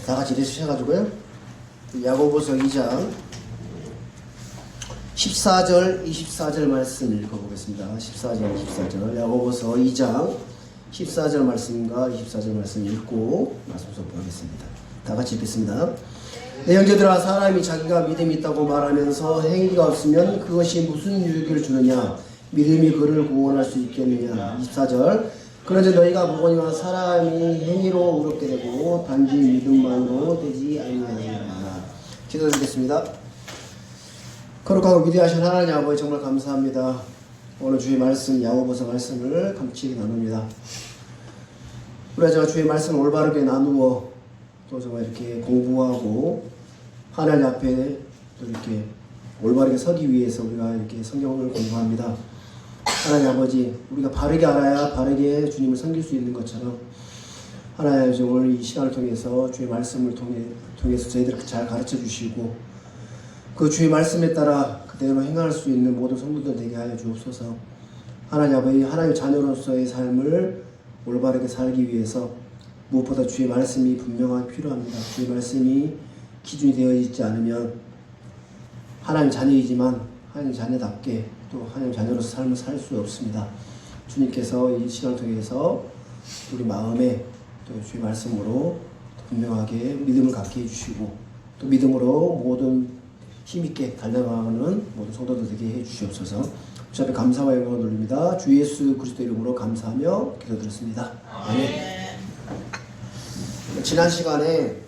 다 같이 읽으셔가지고요. 야고보서 2장 14절, 24절 말씀 읽어보겠습니다. 14절, 24절. 야고보서 2장 14절 말씀과 24절 말씀 읽고 말씀 선포하겠습니다. 다 같이 읽겠습니다. 내 형제들아, 사람이 자기가 믿음이 있다고 말하면서 행위가 없으면 그것이 무슨 유익을 주느냐? 믿음이 그를 구원할 수 있겠느냐? 24절. 그런데 너희가 보거니와 사람이 행위로 의롭게 되고 단지 믿음만으로 되지 아니하느니라. 기도드리겠습니다. 거룩하고 위대하신 하나님 아버지, 정말 감사합니다. 오늘 주의 말씀, 야고보서 말씀을 감치게 나눕니다. 우리가 주의 말씀을 올바르게 나누어 또 정말 이렇게 공부하고 하나님 앞에 또 이렇게 올바르게 서기 위해서 우리가 이렇게 성경을 공부합니다. 하나님 아버지, 우리가 바르게 알아야 바르게 주님을 섬길 수 있는 것처럼 하나님 아버지, 오늘 이 시간을 통해서 주의 말씀을 통해서 저희들을 잘 가르쳐 주시고 그 주의 말씀에 따라 그대로 행할 수 있는 모든 성도들 되게 하여 주옵소서. 하나님 아버지, 하나님 자녀로서의 삶을 올바르게 살기 위해서 무엇보다 주의 말씀이 분명하게 필요합니다. 주의 말씀이 기준이 되어 있지 않으면 하나님 자녀이지만 하나님 자녀답게 또 하나님 자녀로서 삶을 살 수 없습니다. 주님께서 이 시간을 통해서 우리 마음에 또 주의 말씀으로 분명하게 믿음을 갖게 해주시고 또 믿음으로 모든 힘있게 달려가는 모든 성도들 되게 해주시옵소서. 주 앞에 감사와 영광을 돌립니다. 주 예수 그리스도 이름으로 감사하며 기도드렸습니다. 아멘. 지난 시간까지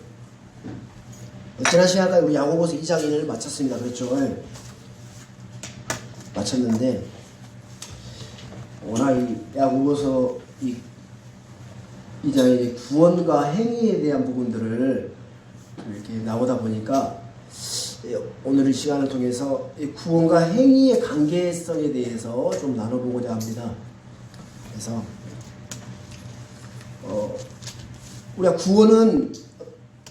우리 야고보서 2장을 마쳤습니다. 그렇죠? 마쳤는데 오늘 이 야고보서 2장의 구원과 행위에 대한 부분들을 이렇게 나오다 보니까 오늘 이 시간을 통해서 구원과 행위의 관계성에 대해서 좀 나눠보고자 합니다. 그래서 우리가 구원은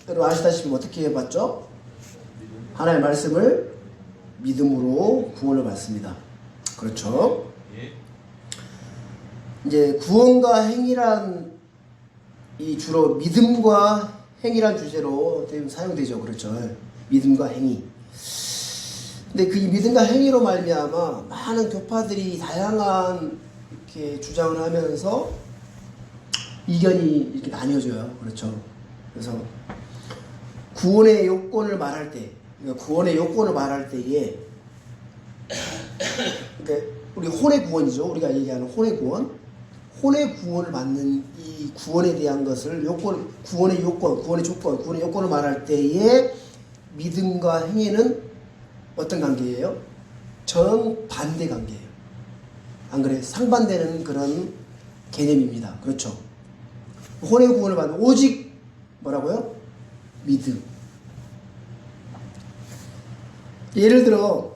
여러분 아시다시피 어떻게 해봤죠? 하나님의 말씀을 믿음으로 구원을 받습니다. 그렇죠? 이제 구원과 행위란 이 주로 믿음과 행위란 주제로 사용되죠. 그렇죠? 믿음과 행위. 근데 그 믿음과 행위로 말미암아 많은 교파들이 다양한 이렇게 주장을 하면서 이견이 이렇게 나뉘어져요. 그렇죠? 그래서 구원의 요건을 말할 때, 그러니까 구원의 요건을 말할 때에, 그러니까 우리 혼의 구원이죠. 우리가 얘기하는 혼의 구원, 혼의 구원을 받는 이 구원에 대한 것을 구원의 요건, 구원의 조건, 구원의 요건을 말할 때에 믿음과 행위는 어떤 관계예요? 정반대 관계예요. 안 그래요? 상반되는 그런 개념입니다. 그렇죠? 혼의 구원을 받는 오직 뭐라고요? 믿음. 예를 들어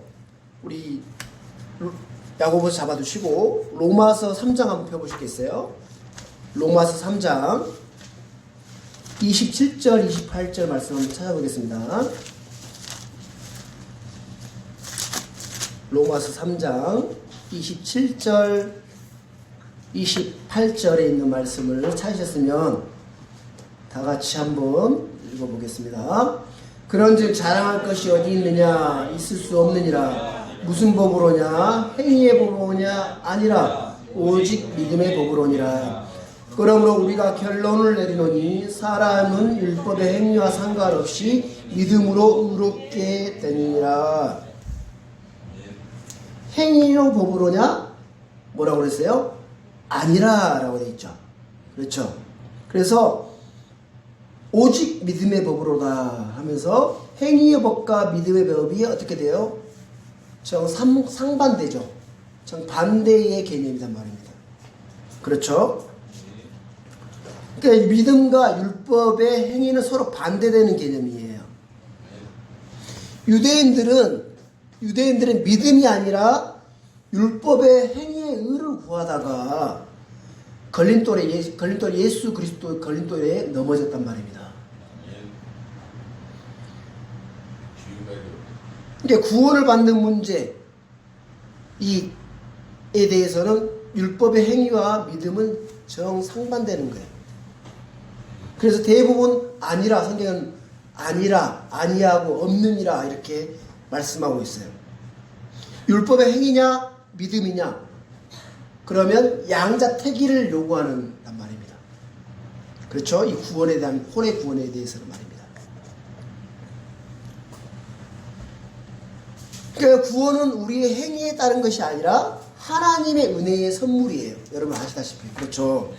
우리 야고보서 잡아두시고 로마서 3장 한번 펴보시겠어요? 로마서 3장 27절 28절 말씀 한번 찾아보겠습니다. 로마서 3장 27절 28절에 있는 말씀을 찾으셨으면 다 같이 한번 읽어보겠습니다. 그런즉 자랑할 것이 어디 있느냐? 있을 수 없느니라. 무슨 법으로냐? 행위의 법으로냐? 아니라 오직 믿음의 법으로니라. 그러므로 우리가 결론을 내리노니 사람은 율법의 행위와 상관없이 믿음으로 의롭게 되니라. 행위로 법으로냐? 뭐라고 그랬어요? 아니라 라고 되어 있죠. 그렇죠? 그래서 오직 믿음의 법으로다 하면서 행위의 법과 믿음의 법이 어떻게 돼요? 상반되죠. 정반대의 개념이란 말입니다. 그렇죠? 그러니까 믿음과 율법의 행위는 서로 반대되는 개념이에요. 유대인들은 믿음이 아니라 율법의 행위의 의를 구하다가 걸림돌 예수 그리스도 걸림돌에 넘어졌단 말입니다. 그러니까 구원을 받는 문제 이에 대해서는 율법의 행위와 믿음은 정상반되는 거예요. 그래서 대부분 아니라, 성경은 아니라, 아니하고 없느니라 이렇게 말씀하고 있어요. 율법의 행위냐 믿음이냐, 그러면 양자택일을 요구하는 말입니다. 그렇죠? 이 구원에 대한, 혼의 구원에 대해서는 말입니다. 그러니까 구원은 우리의 행위에 따른 것이 아니라 하나님의 은혜의 선물이에요. 여러분 아시다시피. 그렇죠?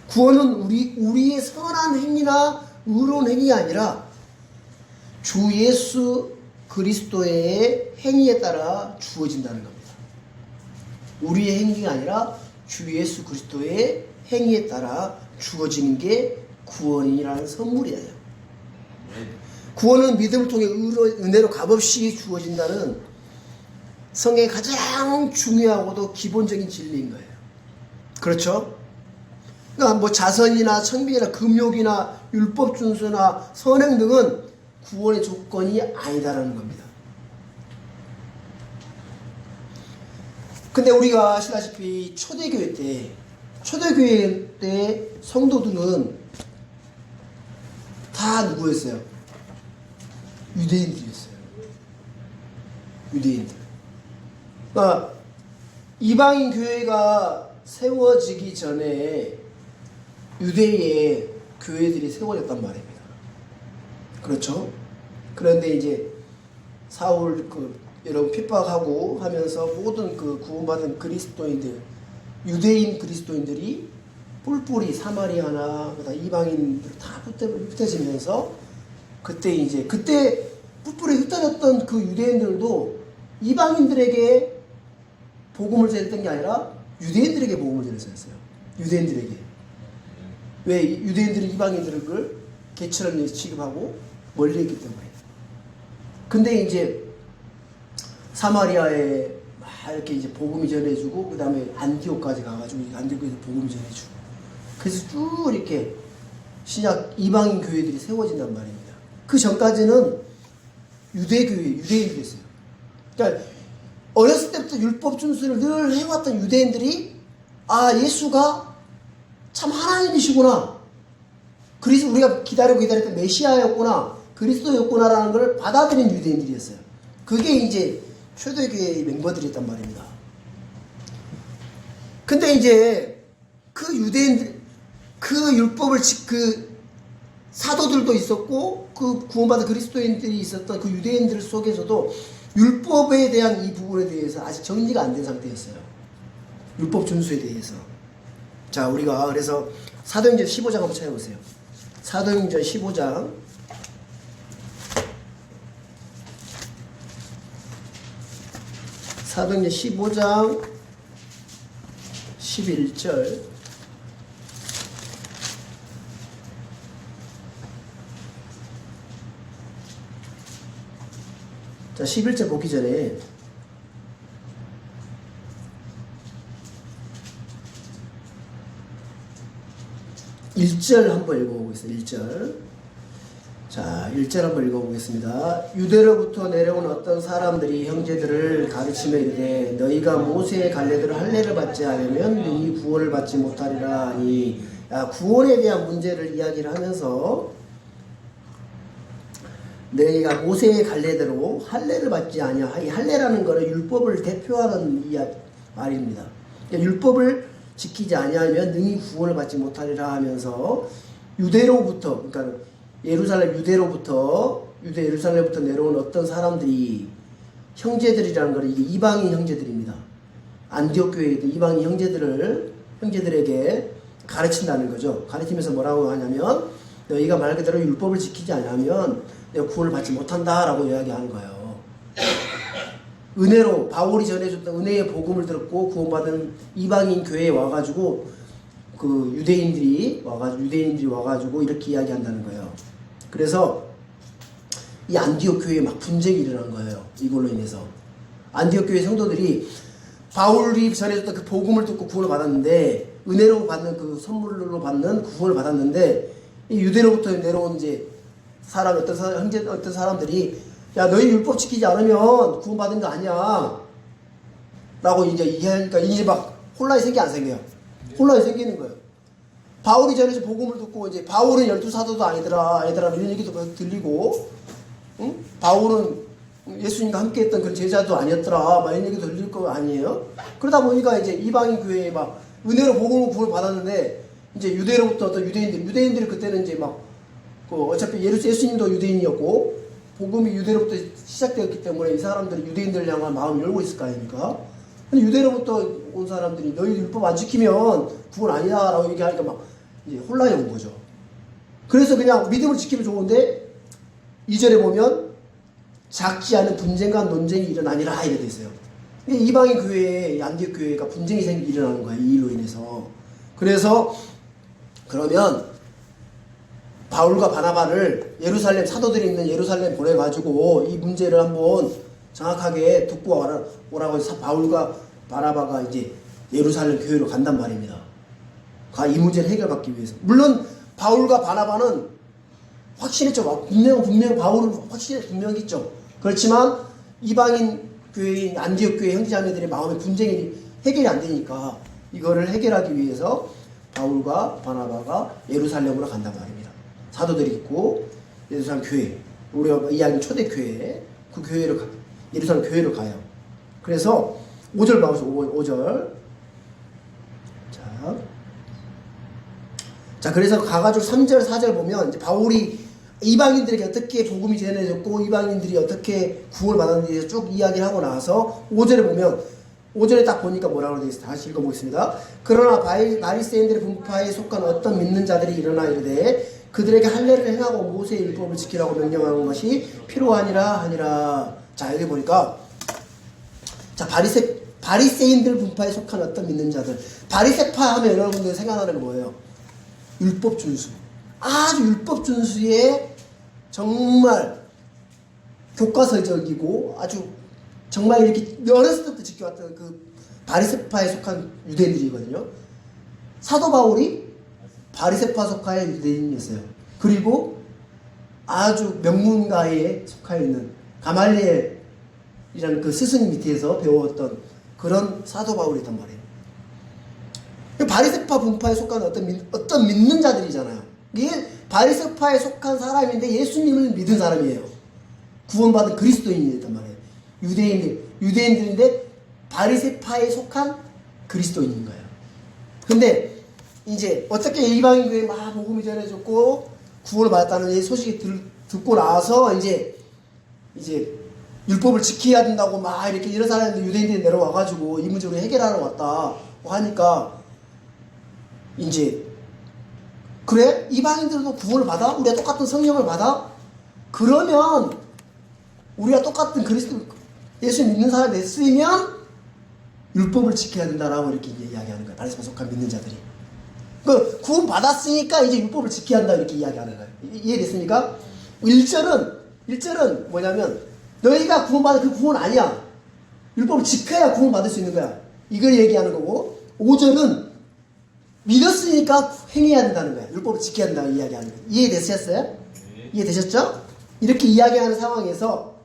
구원은 우리의 선한 행위나 의로운 행위가 아니라 주 예수 그리스도의 행위에 따라 주어진다는 겁니다. 우리의 행위가 아니라 주 예수 그리스도의 행위에 따라 주어지는 게 구원이라는 선물이에요. 구원은 믿음을 통해 은혜로 값없이 주어진다는 성의 가장 중요하고도 기본적인 진리인 거예요. 그렇죠? 그러니까 뭐 자선이나 청빙이나 금욕이나 율법 준수나 선행 등은 구원의 조건이 아니다라는 겁니다. 근데 우리가 아시다시피 초대교회 때 성도들은 다 누구였어요? 유대인들이었어요. 유대인들. 그러니까 이방인 교회가 세워지기 전에 유대의 교회들이 세워졌단 말입니다. 그렇죠? 그런데 이제 사울 여러분 핍박하고 하면서 모든 구원받은 그리스도인들, 유대인 그리스도인들이 뿔뿔이 사마리아나 이방인들 다 흩어지면서 그때 뿔뿔이 흩어졌던 그 유대인들도 이방인들에게 복음을 전했던 게 아니라 유대인들에게 복음을 전했어요. 유대인들에게. 왜? 유대인들이 이방인들을 개처럼 취급하고 멀리 있기 때문에. 근데 이제 사마리아에 막 이렇게 이제 복음이 전해주고, 그 다음에 안디옥까지 가가지고 안디옥에서 복음이 전해주고, 그래서 쭉 이렇게 신약 이방인 교회들이 세워진단 말입니다. 그 전까지는 유대인들이었어요. 그러니까 어렸을 때부터 율법 준수를 늘 해왔던 유대인들이 예수가 참 하나님이시구나, 그래서 우리가 기다렸던 메시아였구나, 그리스도였구나라는 걸 받아들인 유대인들이었어요. 그게 이제 초대교회의 멤버들이었단 말입니다. 근데 이제 그 유대인들, 그 율법을 사도들도 있었고 그 구원받은 그리스도인들이 있었던 그 유대인들 속에서도 율법에 대한 이 부분에 대해서 아직 정리가 안 된 상태였어요. 율법 준수에 대해서. 자, 우리가 그래서 사도행전 15장 한번 찾아보세요. 사도행전 15장. 사도행전 15장 11절. 자, 11절 보기 전에 1절 한번 읽어보겠습니다. 1절. 자, 1절 한번 읽어보겠습니다. 유대로부터 내려온 어떤 사람들이 형제들을 가르치며 이르되 너희가 모세의 갈례대로 할례를 받지 않으면 능히 구원을 받지 못하리라 하니, 구원에 대한 문제를 이야기를 하면서 너희가 모세의 갈례대로 할례를 받지 아니하니, 할례라는 것은 율법을 대표하는 말입니다. 그러니까 율법을 지키지 아니하면 능히 구원을 받지 못하리라 하면서 유대로부터, 그러니까 유대로부터 내려온 어떤 사람들이, 형제들이라는 것은 이게 이방인 형제들입니다. 안디옥 교회에 이방인 형제들에게 가르친다는 거죠. 가르치면서 뭐라고 하냐면 너희가 말 그대로 율법을 지키지 않으면 내가 구원을 받지 못한다라고 이야기하는 거예요. 은혜로 바울이 전해줬던 은혜의 복음을 들었고 구원받은 이방인 교회에 와가지고 그 유대인들이 와가지고 이렇게 이야기한다는 거예요. 그래서 이 안디옥 교회에 막 분쟁이 일어난 거예요. 이걸로 인해서 안디옥 교회 성도들이 바울이 전해줬던 그 복음을 듣고 구원을 받았는데, 은혜로 받는 그 선물로 받는 구원을 받았는데, 이 유대로부터 내려온 이제 어떤 사람들이 야, 너희 율법 지키지 않으면 구원받은 거 아니야 라고 이제 얘기하니까 이제 막 혼란이 생겨 안 생겨요? 혼란이 생기는 거예요. 바울이 전해서 복음을 듣고 이제 바울은 12사도도 아니더라 이런 얘기도 들리고, 응? 바울은 예수님과 함께 했던 그런 제자도 아니었더라 막 이런 얘기도 들릴 거 아니에요? 그러다 보니까 이제 이방인 교회에 막 은혜로 복음을 구원을 받았는데, 이제 유대로부터 어떤 유대인들이 그때는 이제 막 어차피 예수님도 유대인이었고 복음이 유대로부터 시작되었기 때문에 이 사람들이 유대인들을 향한 마음을 열고 있을 거 아닙니까? 근데 유대로부터 온 사람들이 너희 율법 안 지키면 구원 아니다 라고 얘기하니까 막 이제 혼란이 온 거죠. 그래서 그냥 믿음을 지키면 좋은데 2절에 보면 작지 않은 분쟁과 논쟁이 일어나니라 이렇게 돼 있어요. 이방인 교회에, 안디옥 교회가 분쟁이 일어나는 거예요. 이 일로 인해서. 그래서 그러면 바울과 바나바를 예루살렘, 사도들이 있는 예루살렘 보내가지고 이 문제를 한번 정확하게 듣고 오라고 해서 바울과 바나바가 이제 예루살렘 교회로 간단 말입니다. 이 문제를 해결받기 위해서. 물론 바울과 바나바는 확신했죠. 분명 바울은 분명했죠. 그렇지만 이방인 교회인 안디옥 교회 형제자매들의 마음의 분쟁이 해결이 안 되니까 이거를 해결하기 위해서 바울과 바나바가 예루살렘으로 간단 말입니다. 사도들이 있고 예루살렘 교회, 우리가 이야기하는 초대교회, 그 교회로 예루살렘 교회로 가요. 그래서 5절 봐보세요. 5절. 자, 그래서 가가지고 3절, 4절 보면 이제 바울이 이방인들에게 어떻게 복음이 전해졌고 이방인들이 어떻게 구원을 받았는지 쭉 이야기를 하고 나서 5절에 보면 5절에 딱 보니까 뭐라고 되어 있어요. 다시 읽어보겠습니다. 그러나 바리새인들의 분파에 속한 어떤 믿는 자들이 일어나 이르되 그들에게 할례를 행하고 모세의 율법을 지키라고 명령하는 것이 필요하니라 하니라. 자, 여기 보니까 자, 바리새인들 분파에 속한 어떤 믿는 자들. 바리새파 하면 여러분들 생각나는 거 뭐예요? 율법 준수. 아주 율법 준수에 정말 교과서적이고 아주 정말 이렇게 어렸을 때부터 지켜왔던 그 바리새파에 속한 유대인들이거든요. 사도 바울이 바리새파 속하의 유대인이었어요. 그리고 아주 명문가에 속하여 있는 가말리엘이라는 그 스승 밑에서 배웠던 그런 사도 바울이란 말이에요. 바리새파 분파에 속한 어떤 믿는 자들이잖아요. 이게 바리새파에 속한 사람인데 예수님을 믿은 사람이에요. 구원받은 그리스도인이란 말이에요. 유대인들인데 바리새파에 속한 그리스도인인 거예요. 근데 이제 어떻게 이방인 교회에 막 복음이 전해졌고 구원을 받았다는 소식이 듣고 나서 이제 율법을 지켜야 된다고 막 이렇게 이런 사람들 유대인들이 내려와가지고 이 문제를 해결하러 왔다 하니까 이제 그래? 이방인들도 구원을 받아? 우리가 똑같은 성령을 받아? 그러면 우리가 똑같은 그리스도 예수 믿는 사람이 됐으면 율법을 지켜야 된다라고 이렇게 이야기하는 거예요. 바리새파 속한 믿는 자들이. 그 구원 받았으니까 이제 율법을 지켜야 한다 이렇게 이야기하는 거예요. 이해됐습니까? 1절은 뭐냐면 너희가 구원받은 그 구원 아니야. 율법을 지켜야 구원 받을 수 있는 거야. 이걸 얘기하는 거고 5절은 믿었으니까 행해야 된다는 거야. 율법을 지켜야 된다고 이야기하는 거예요. 이해되셨어요? 네. 이해되셨죠? 이렇게 이야기하는 상황에서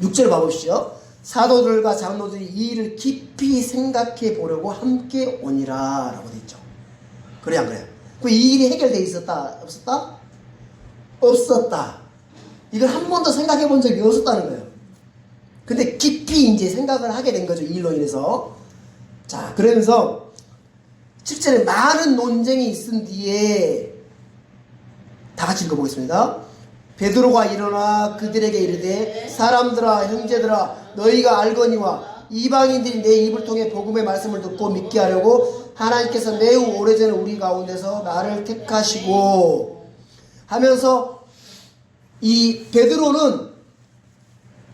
6절 봐보시죠. 사도들과 장로들이 이 일을 깊이 생각해 보려고 함께 오니라 라고 되어 있죠. 그래 안 그래요? 이 일이 해결되어 있었다? 없었다? 없었다. 이걸 한 번도 생각해 본 적이 없었다는 거예요. 근데 깊이 이제 생각을 하게 된 거죠. 이 일로 인해서. 자, 그러면서 7절에 많은 논쟁이 있은 뒤에 다 같이 읽어보겠습니다. 베드로가 일어나 그들에게 이르되 사람들아 형제들아 너희가 알거니와 이방인들이 내 입을 통해 복음의 말씀을 듣고 믿게 하려고 하나님께서 매우 오래전에 우리 가운데서 나를 택하시고 하면서 이 베드로는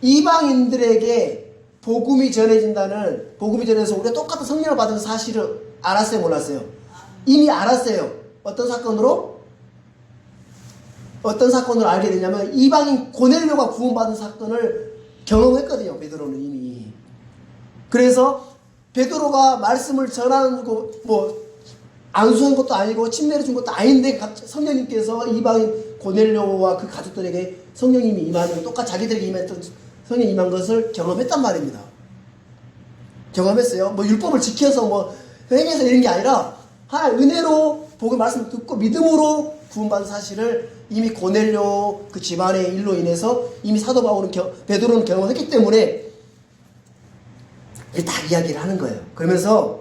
이방인들에게 복음이 전해져서 우리가 똑같은 성령을 받은 사실을 알았어요, 몰랐어요? 이미 알았어요. 어떤 사건으로 알게 되냐면 이방인 고넬료가 구원받은 사건을 경험했거든요. 베드로는 이미. 그래서 베드로가 말씀을 전하는 거 안수한 것도 아니고 침례를 준 것도 아닌데 성령님께서 이방인 고넬료와 그 가족들에게 성령님이 임하는 똑같이 자기들에게 임했던 성령이 임한 것을 경험했단 말입니다. 경험했어요. 율법을 지켜서 행해서 이런 게 아니라 은혜로 복음 말씀을 듣고 믿음으로 구원받은 사실을 이미 고넬료 그 집안의 일로 인해서 이미 사도 바울은 베드로는 경험했기 때문에 다 이야기를 하는 거예요. 그러면서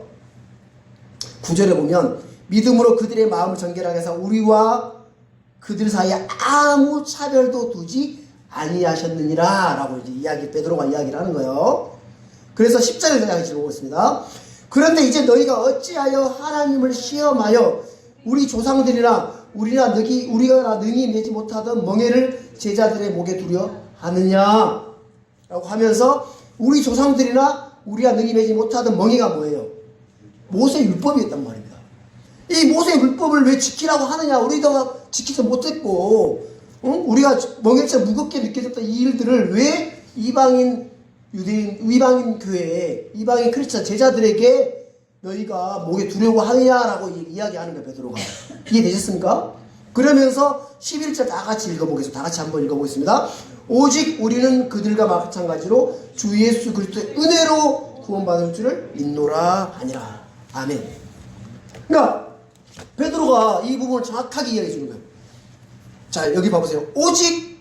9절에 보면 믿음으로 그들의 마음을 정결하게 해서 우리와 그들 사이에 아무 차별도 두지 아니하셨느니라 라고 이제 베드로가 이야기를 하는 거예요. 그래서 10절을 같이 읽어보겠습니다. 그런데 이제 너희가 어찌하여 하나님을 시험하여 우리 조상들이나 우리가 능히 내지 못하던 멍에를 제자들의 목에 두려 하느냐 라고 하면서 우리 조상들이나 우리가 능히 내지 못하던 멍에가 뭐예요? 모세의 율법이었단 말입니다. 이 모세의 율법을 왜 지키라고 하느냐? 우리도 지키지 못했고 우리가 멍에처럼 무겁게 느껴졌던 이 일들을 왜 이방인 교회에 이방인 크리스천 제자들에게 너희가 목에 두려고 하느냐라고 이야기하는 거예요. 베드로가. 이해되셨습니까? 그러면서 11절 다 같이 읽어보겠습니다. 다 같이 한번 읽어보겠습니다. 오직 우리는 그들과 마찬가지로 주 예수 그리스도의 은혜로 구원받을 줄을 믿노라 하니라. 아멘. 그러니까 베드로가 이 부분을 정확하게 이야기해 주는 거예요. 자, 여기 봐보세요. 오직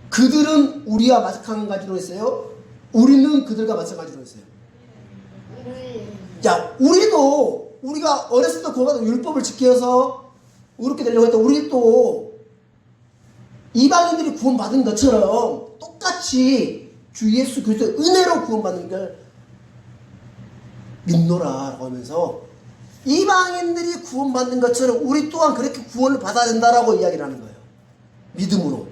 그들은 우리와 마찬가지로 했어요. 우리는 그들과 마찬가지로 했어요. 자, 우리가 어렸을 때 구원받은 율법을 지켜서 의롭게 되려고 했던 우리도 이방인들이 구원받은 것처럼 똑같이 주 예수 그리스도의 은혜로 구원받는 걸 믿노라라고 하면서 이방인들이 구원받는 것처럼 우리 또한 그렇게 구원을 받아야 된다라고 이야기를 하는 거예요. 믿음으로.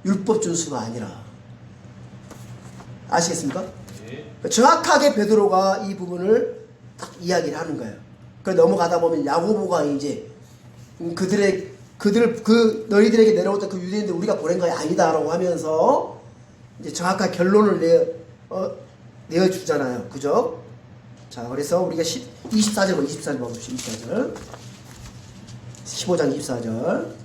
율법 준수가 아니라. 아시겠습니까? 네. 정확하게 베드로가 이 부분을 딱 이야기를 하는 거예요. 그래서 넘어가다 보면 야고보가 이제 너희들에게 내려오던 그 유대인들 우리가 보낸 것이 아니다라고 하면서 이제 정확한 결론을 내어주잖아요. 그죠? 자, 그래서 우리가 24절 봅시다. 24절. 15장 24절.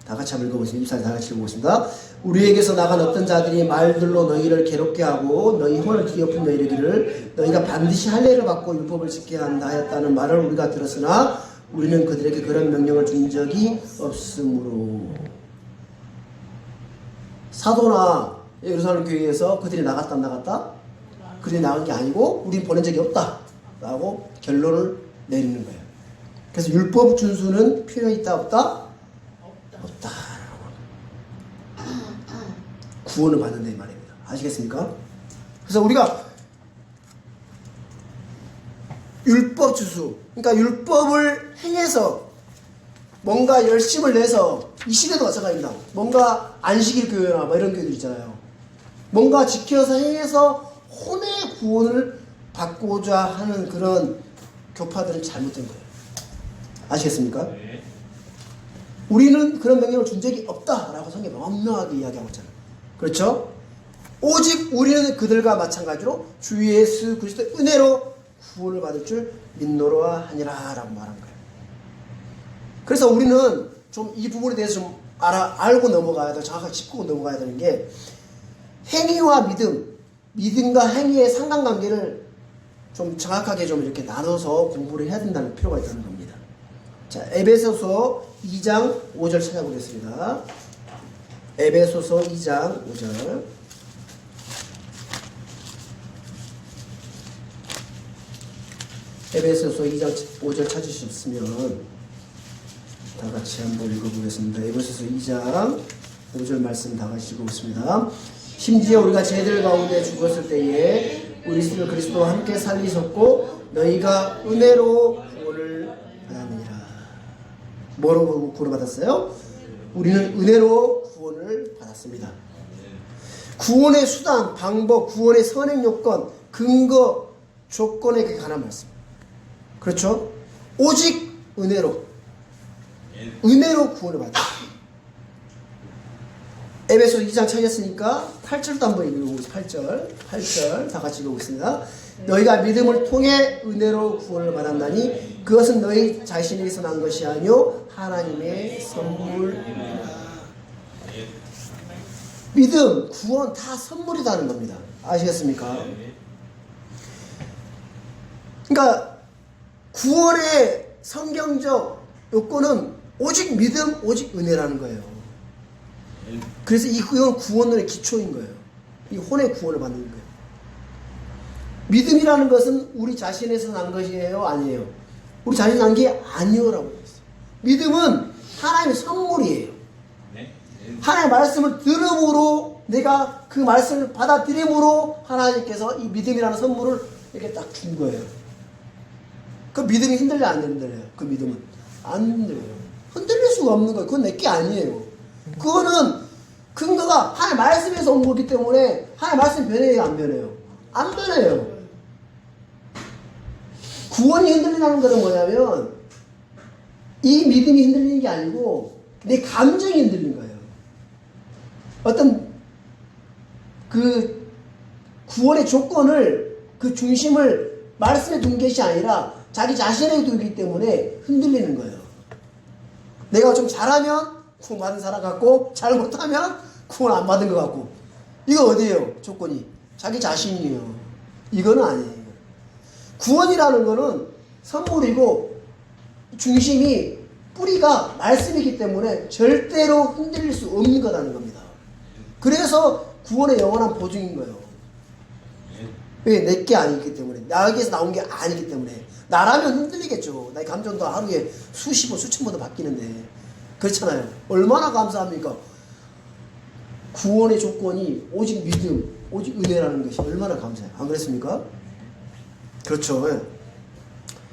다 같이 한번 읽어보겠습니다. 24절 다 같이 읽어보겠습니다. 우리에게서 나간 어떤 자들이 말들로 너희를 괴롭게 하고 너희 혼을 뒤엎은 너희에게를 너희가 반드시 할례를 받고 율법을 지켜야 한다 하였다는 말을 우리가 들었으나 우리는 그들에게 그런 명령을 준 적이 없으므로. 사도나 예루살렘 교회에서 그들이 나갔다 안 나갔다? 그들이 나간 게 아니고 우린 보낸 적이 없다 라고 결론을 내리는 거예요. 그래서 율법 준수는 필요 있다 없다? 없다. 구원을 받는다 이 말입니다. 아시겠습니까? 그래서 우리가 율법 준수, 그러니까 율법을 행해서 뭔가 열심을 내서 이 시대도 마찬가지입니다. 뭔가 안식일 교회나 뭐 이런 교회들 있잖아요. 뭔가 지켜서 행해서 혼의 구원을 받고자 하는 그런 교파들은 잘못된 거예요. 아시겠습니까? 네. 우리는 그런 명령을 준 적이 없다라고 성경이 명확하게 이야기하고 있잖아요. 그렇죠? 오직 우리는 그들과 마찬가지로 주 예수 그리스도의 은혜로 구원을 받을 줄 믿노라 하니라 라고 말한 거예요. 그래서 우리는 좀 이 부분에 대해서 좀 알고 넘어가야 돼. 정확하게 짚고 넘어가야 되는 게 행위와 믿음과 행위의 상관관계를 좀 정확하게 좀 이렇게 나눠서 공부를 해야 된다는 필요가 있다는 겁니다. 자, 에베소서 2장 5절 찾아보겠습니다. 에베소서 2장 5절. 에베소서 2장 5절 찾으셨으면 다 같이 한번 읽어보겠습니다. 에베소서 2장 5절 말씀 다 같이 읽어보겠습니다. 심지어 우리가 죄들 가운데 죽었을 때에 우리 그리스도와 함께 살리셨고 너희가 은혜로 구원을 받았느니라. 뭐로 구원을 받았어요? 우리는 은혜로 구원을 받았습니다. 구원의 수단, 방법, 구원의 선행 요건, 근거, 조건에 관한 말씀. 그렇죠? 오직 은혜로 구원을 받았습니다. 에베소 2장 찾았으니까 8절도 한번 읽어보겠습니다. 8절 다 같이 읽어보겠습니다. 너희가 믿음을 통해 은혜로 구원을 받았나니 그것은 너희 자신에게서 난 것이 아니요 하나님의 선물이라. 믿음, 구원 다 선물이라는 겁니다. 아시겠습니까? 그러니까 구원의 성경적 요건은 오직 믿음, 오직 은혜라는 거예요. 그래서 이건 구원의 기초인 거예요. 이 혼의 구원을 받는 거예요. 믿음이라는 것은 우리 자신에서 난 것이에요? 아니에요? 우리 자신이 난 게 아니요라고 했어요. 믿음은 하나님의 선물이에요. 하나님의 말씀을 들음으로 내가 그 말씀을 받아들임으로 하나님께서 이 믿음이라는 선물을 이렇게 딱 준 거예요. 그 믿음이 흔들려 안 흔들려요? 그 믿음은 안 흔들려요. 흔들릴 수가 없는 거예요. 그건 내게 아니에요. 그거는 근거가 하나님 말씀에서 온 거기 때문에 하나님 말씀 변해요? 안 변해요? 안 변해요. 구원이 흔들리는 것은 뭐냐면 이 믿음이 흔들리는 게 아니고 내 감정이 흔들린 거예요. 어떤 그 구원의 조건을 그 중심을 말씀에 둔 것이 아니라 자기 자신에게 두기 때문에 흔들리는 거예요. 내가 좀 잘하면 구원 받은 사람 같고 잘못하면 구원 안 받은 것 같고. 이거 어디예요? 조건이 자기 자신이에요. 이거는 아니에요. 구원이라는 거는 선물이고 중심이 뿌리가 말씀이기 때문에 절대로 흔들릴 수 없는 거라는 겁니다. 그래서 구원의 영원한 보증인 거예요. 왜? 내게 아니기 때문에, 나에게서 나온 게 아니기 때문에. 나라면 흔들리겠죠. 나의 감정도 하루에 수십 번, 수천 번도 바뀌는데. 그렇잖아요. 얼마나 감사합니까? 구원의 조건이 오직 믿음, 오직 은혜라는 것이 얼마나 감사해요. 안 그랬습니까? 그렇죠.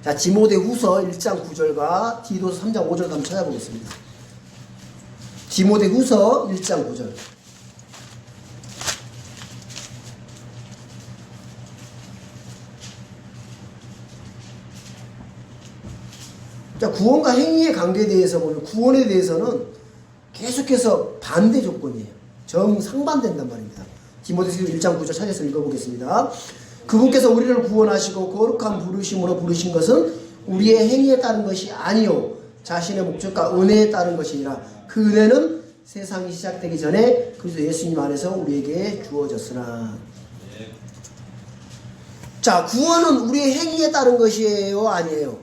자, 디모데후서 1장 9절과 디도서 3장 5절 한번 찾아보겠습니다. 디모데후서 1장 9절. 자, 구원과 행위의 관계에 대해서 보면 구원에 대해서는 계속해서 반대 조건이에요. 정상반된단 말입니다. 디모데후서 1장 9절 찾아서 읽어보겠습니다. 그분께서 우리를 구원하시고 거룩한 부르심으로 부르신 것은 우리의 행위에 따른 것이 아니요 자신의 목적과 은혜에 따른 것이니라. 그 은혜는 세상이 시작되기 전에 그리스도 예수님 안에서 우리에게 주어졌으나. 자, 구원은 우리의 행위에 따른 것이에요? 아니에요?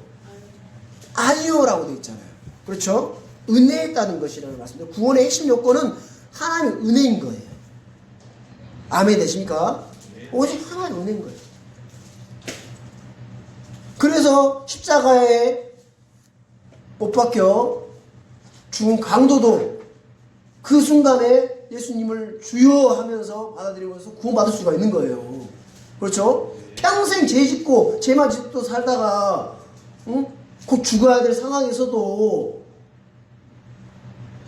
아니요 라고 되어 있잖아요. 그렇죠? 은혜에 따른 것이라는 말씀입니다. 구원의 핵심 요건은 하나님의 은혜인 거예요. 아멘 되십니까? 오직 하나의 은혜인 거예요. 그래서 십자가에 못 박혀 죽은 강도도 그 순간에 예수님을 주여 하면서 받아들이면서 구원받을 수가 있는 거예요. 그렇죠? 평생 죄 짓고 죄만 짓고 살다가 곧 죽어야 될 상황에서도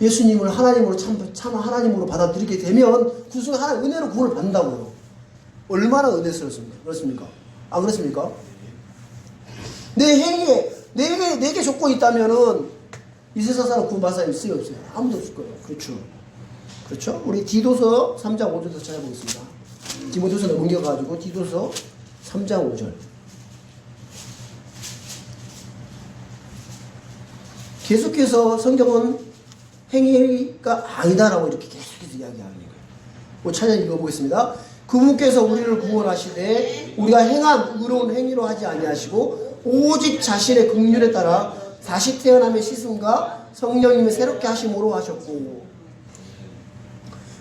예수님을 하나님으로 참 하나님으로 받아들이게 되면 그 순간 하나님 은혜로 구원을 받는다고요. 얼마나 은혜스럽습니까? 그렇습니까? 안 그렇습니까? 내 행위에 내게 조건이 있다면은 이 세상 사람 구원받을 사람이 있어요, 없어요? 아무도 없을 거예요. 그렇죠? 그렇죠? 우리 디도서 3장 5절에서 찾아보겠습니다. 디모데후서를 옮겨가지고 디도서 3장 5절. 계속해서 성경은 행위가 아니다라고 이렇게 계속해서 이야기하는 거예요. 찾아 읽어보겠습니다. 그분께서 우리를 구원하시되 우리가 행한 의로운 행위로 하지 아니하시고 오직 자신의 긍휼에 따라 다시 태어남의 시승과 성령님의 새롭게 하심으로 하셨고.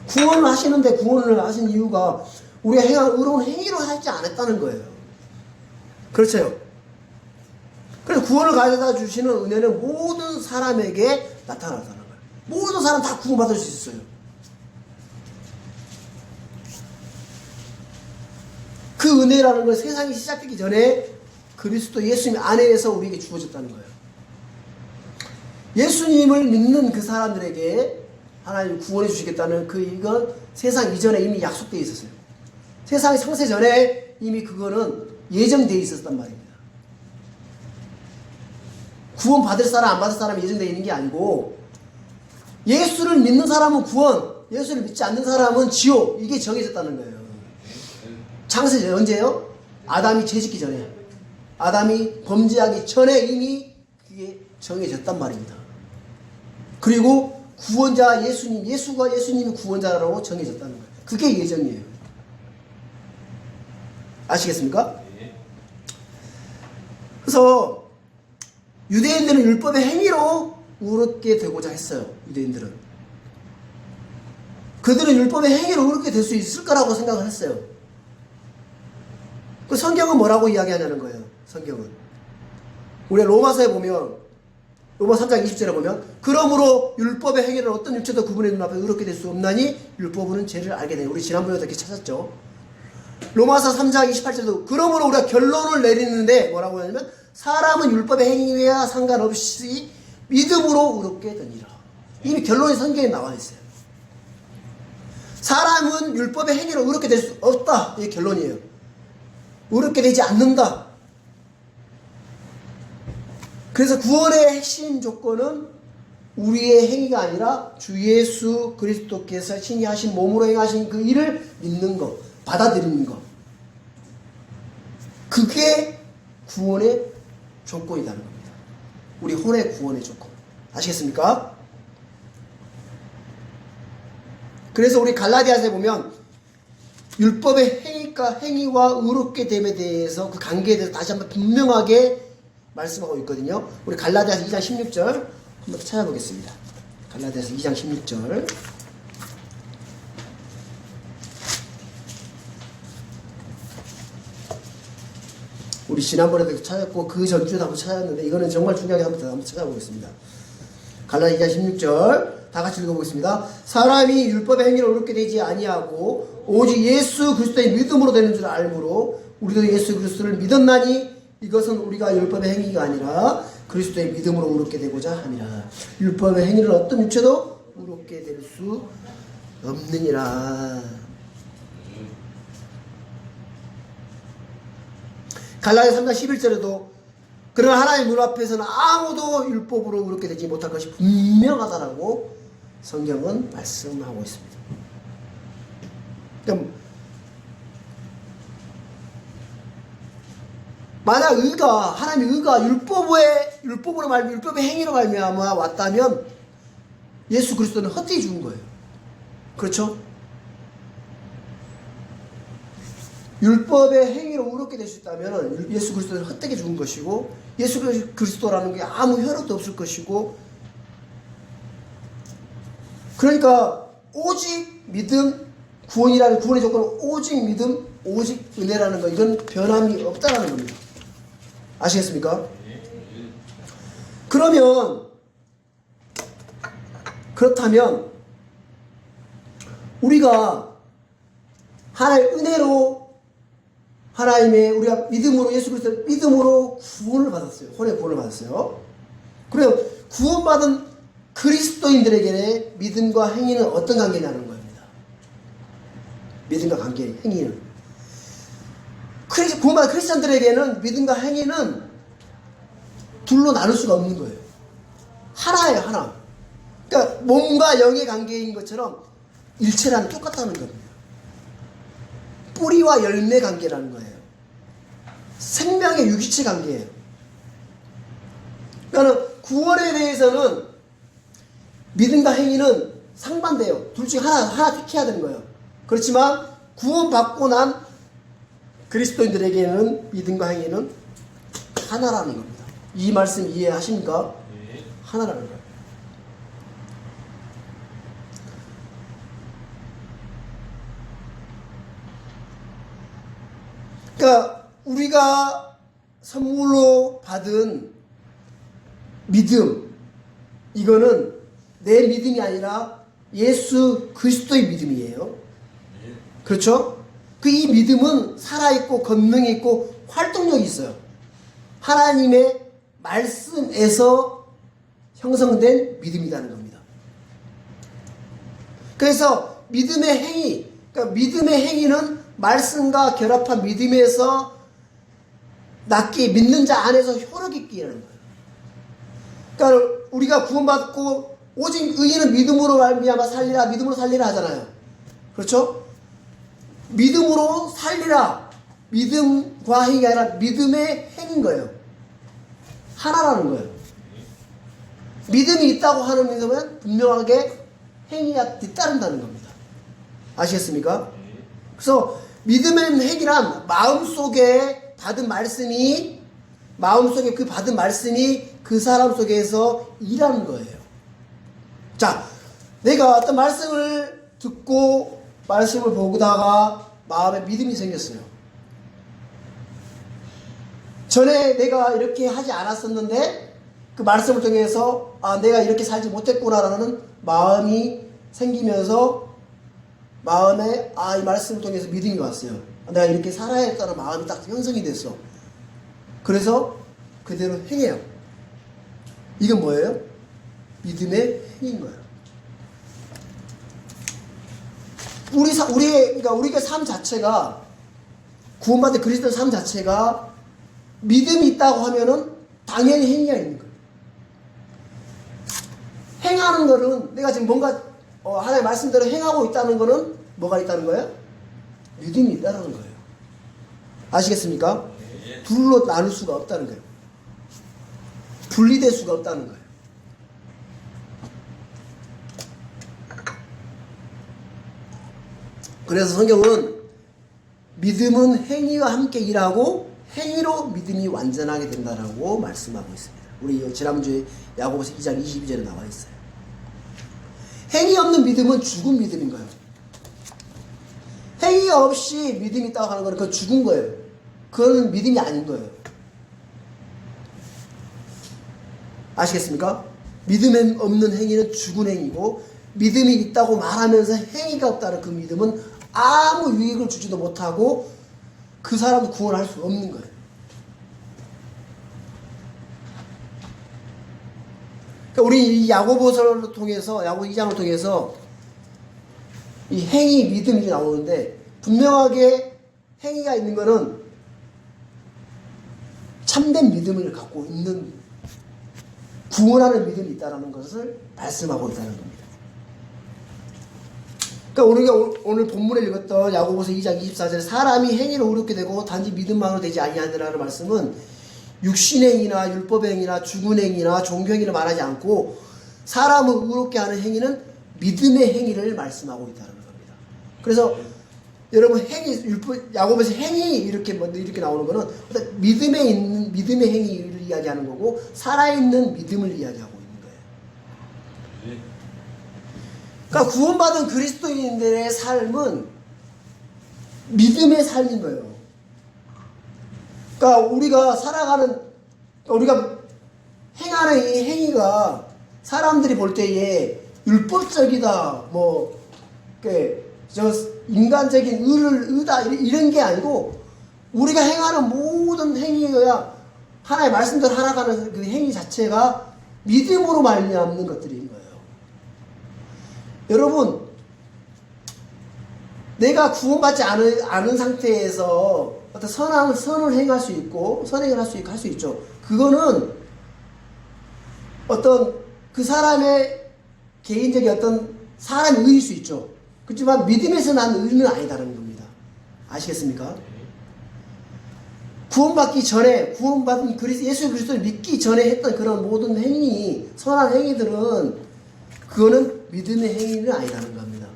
구원을 하시는데 구원을 하신 이유가 우리가 행한 의로운 행위로 하지 않았다는 거예요. 그렇죠? 그래서 구원을 가져다 주시는 은혜는 모든 사람에게 나타나는 거예요. 모든 사람 다 구원받을 수 있어요. 그 은혜라는 건 세상이 시작되기 전에 그리스도 예수님 안에서 우리에게 주어졌다는 거예요. 예수님을 믿는 그 사람들에게 하나님 구원해 주시겠다는 이건 세상 이전에 이미 약속되어 있었어요. 세상이 창세 전에 이미 그거는 예정되어 있었단 말입니다. 구원 받을 사람 안 받을 사람이 예정되어 있는 게 아니고 예수를 믿는 사람은 구원, 예수를 믿지 않는 사람은 지옥, 이게 정해졌다는 거예요. 창세 언제요? 아담이 죄짓기 전에, 아담이 범죄하기 전에 이미 그게 정해졌단 말입니다. 그리고 구원자 예수님이 구원자라고 정해졌다는 거예요. 그게 예정이에요. 아시겠습니까? 그래서 유대인들은 율법의 행위로 의롭게 되고자 했어요. 유대인들은. 그들은 율법의 행위로 의롭게 될 수 있을 거라고 생각을 했어요. 그 성경은 뭐라고 이야기하냐는 거예요. 성경은. 우리가 로마서에 보면, 로마 3장 20절에 보면, 그러므로 율법의 행위를 어떤 육체도 그분의 눈앞에 의롭게 될 수 없나니 율법은 죄를 알게 되니. 우리 지난번에도 이렇게 찾았죠. 로마서 3장 28절도 그러므로 우리가 결론을 내리는데 뭐라고 하냐면, 사람은 율법의 행위와 상관없이 믿음으로 의롭게 되니라. 이미 결론이 성경에 나와 있어요. 사람은 율법의 행위로 의롭게 될 수 없다. 이게 결론이에요. 의롭게 되지 않는다. 그래서 구원의 핵심 조건은 우리의 행위가 아니라 주 예수 그리스도께서 신이 하신 몸으로 행하신 그 일을 믿는 것, 받아들이는 것. 그게 구원의 조건이라는 겁니다. 우리 혼의 구원의 조건. 아시겠습니까? 그래서 우리 갈라디아서에 보면 율법의 행위와 의롭게 됨에 대해서 그 관계에 대해서 다시 한번 분명하게 말씀하고 있거든요. 우리 갈라디아서 2장 16절 한번 찾아보겠습니다. 갈라디아서 2장 16절. 우리 지난번에도 찾았고 그 전주에도 한번 찾았는데 이거는 정말 중요하게 한번 찾아보겠습니다. 갈라디아 16절 다 같이 읽어보겠습니다. 사람이 율법의 행위로 의롭게 되지 아니하고 오직 예수 그리스도의 믿음으로 되는 줄 알므로 우리도 예수 그리스도를 믿었나니 이것은 우리가 율법의 행위가 아니라 그리스도의 믿음으로 의롭게 되고자 함이라. 율법의 행위를 어떤 육체도 의롭게 될 수 없느니라. 갈라디아 3장 11절에도 그러나 하나님 눈앞에서는 아무도 율법으로 의롭게 되지 못할 것이 분명하다라고 성경은 말씀하고 있습니다. 그럼 만약 하나님의 의가 율법으로 율법의 행위로 말미암아 왔다면 예수 그리스도는 헛되이 죽은 거예요. 그렇죠? 율법의 행위로 의롭게 될 수 있다면 예수 그리스도는 헛되게 죽은 것이고 예수 그리스도라는 게 아무 혈육도 없을 것이고 그러니까 오직 믿음 구원의 조건은 오직 믿음 오직 은혜라는 거 이건 변함이 없다라는 겁니다. 아시겠습니까? 그렇다면 우리가 하나님의 은혜로 우리가 믿음으로 예수 그리스도의 믿음으로 구원을 받았어요. 혼의 구원을 받았어요. 그래요. 구원받은 그리스도인들에게 믿음과 행위는 어떤 관계냐는 겁니다. 믿음과 관계, 행위는. 구원받은 크리스천들에게는 믿음과 행위는 둘로 나눌 수가 없는 거예요. 하나예요, 하나. 그러니까 몸과 영의 관계인 것처럼 일체라는 똑같다는 겁니다. 뿌리와 열매 관계라는 거예요. 생명의 유기체 관계예요. 그러니까 구원에 대해서는 믿음과 행위는 상반돼요. 둘 중에 하나 택해야 되는 거예요. 그렇지만 구원받고 난 그리스도인들에게는 믿음과 행위는 하나라는 겁니다. 이 말씀 이해하십니까? 네. 하나라는 거예요. 그러니까 우리가 선물로 받은 믿음 이거는 내 믿음이 아니라 예수 그리스도의 믿음이에요. 그렇죠? 그 이 믿음은 살아있고 권능이 있고 활동력이 있어요. 하나님의 말씀에서 형성된 믿음이라는 겁니다. 그래서 믿음의 행위, 그러니까 믿음의 행위는 말씀과 결합한 믿음에서 낫게 믿는 자 안에서 효력 있게 하는 거예요. 그러니까 우리가 구원받고 오직 의인은 믿음으로 말미암아 살리라, 믿음으로 살리라 하잖아요. 그렇죠? 믿음으로 살리라. 믿음과 행위가 아니라 믿음의 행인 거예요. 하나라는 거예요. 믿음이 있다고 하는 믿음은 분명하게 행위가 뒤따른다는 겁니다. 아시겠습니까? 그래서 믿음의 행위란 마음속에 받은 말씀이 마음속에 그 받은 말씀이 그 사람 속에서 일하는 거예요. 자, 내가 어떤 말씀을 듣고 말씀을 보다가 마음에 믿음이 생겼어요. 전에 내가 이렇게 하지 않았었는데 그 말씀을 통해서 내가 이렇게 살지 못했구나라는 마음이 생기면서 마음에 이 말씀을 통해서 믿음이 왔어요. 내가 이렇게 살아야겠다는 마음이 딱 형성이 됐어. 그래서 그대로 행해요. 이건 뭐예요? 믿음의 행인 거예요. 우리가 삶 자체가 구원받은 그리스도 삶 자체가 믿음이 있다고 하면은 당연히 행위가 있는 거예요. 행하는 거는 내가 지금 뭔가 하나님의 말씀대로 행하고 있다는 거는 뭐가 있다는 거예요? 믿음이 있다는 거예요. 아시겠습니까? 둘로 나눌 수가 없다는 거예요. 분리될 수가 없다는 거예요. 그래서 성경은 믿음은 행위와 함께 일하고 행위로 믿음이 완전하게 된다라고 말씀하고 있습니다. 우리 지난주에 야고보서 2장 22절에 나와 있어요. 행위 없는 믿음은 죽은 믿음인 거예요. 행위가 없이 믿음이 있다고 하는 거는 그건 죽은 거예요. 그건 믿음이 아닌 거예요. 아시겠습니까? 믿음 없는 행위는 죽은 행위고 믿음이 있다고 말하면서 행위가 없다는 그 믿음은 아무 유익을 주지도 못하고 그 사람을 구원할 수 없는 거예요. 그러니까 우리 이 야고보서를 통해서 야고보 2장을 통해서 이 행위, 믿음이 나오는데 분명하게 행위가 있는 거는 참된 믿음을 갖고 있는 구원하는 믿음이 있다는 것을 말씀하고 있다는 겁니다. 그러니까 우리가 오늘 본문에 읽었던 야고보서 2장 24절에 사람이 행위로 의롭게 되고 단지 믿음만으로 되지 아니하느라는 말씀은 육신행위나 율법행위나 죽은행위나 종교행위를 말하지 않고 사람을 의롭게 하는 행위는 믿음의 행위를 말씀하고 있다는 겁니다. 그래서 여러분 야고보에서 행위 이렇게 나오는 거는 믿음에 있는 믿음의 행위를 이야기하는 거고 살아있는 믿음을 이야기하고 있는 거예요. 그러니까 구원받은 그리스도인들의 삶은 믿음의 삶인 거예요. 그러니까 우리가 행하는 이 행위가 사람들이 볼 때에 율법적이다, 인간적인 의다 이런 게 아니고 우리가 행하는 모든 행위가 하나의 말씀대로 살아가는 그 행위 자체가 믿음으로 말미암는 것들인 거예요. 여러분, 내가 구원받지 않은 상태에서 어떤 선을 행할 수 있고 선행을 할 수 있죠. 그거는 어떤 그 사람의 개인적인 어떤 사람의 의일 수 있죠. 그렇지만 믿음에서 난 의는 아니다라는 겁니다. 아시겠습니까? 구원받기 전에 구원받은 예수 그리스도를 믿기 전에 했던 그런 모든 행위, 선한 행위들은 그거는 믿음의 행위는 아니라는 겁니다.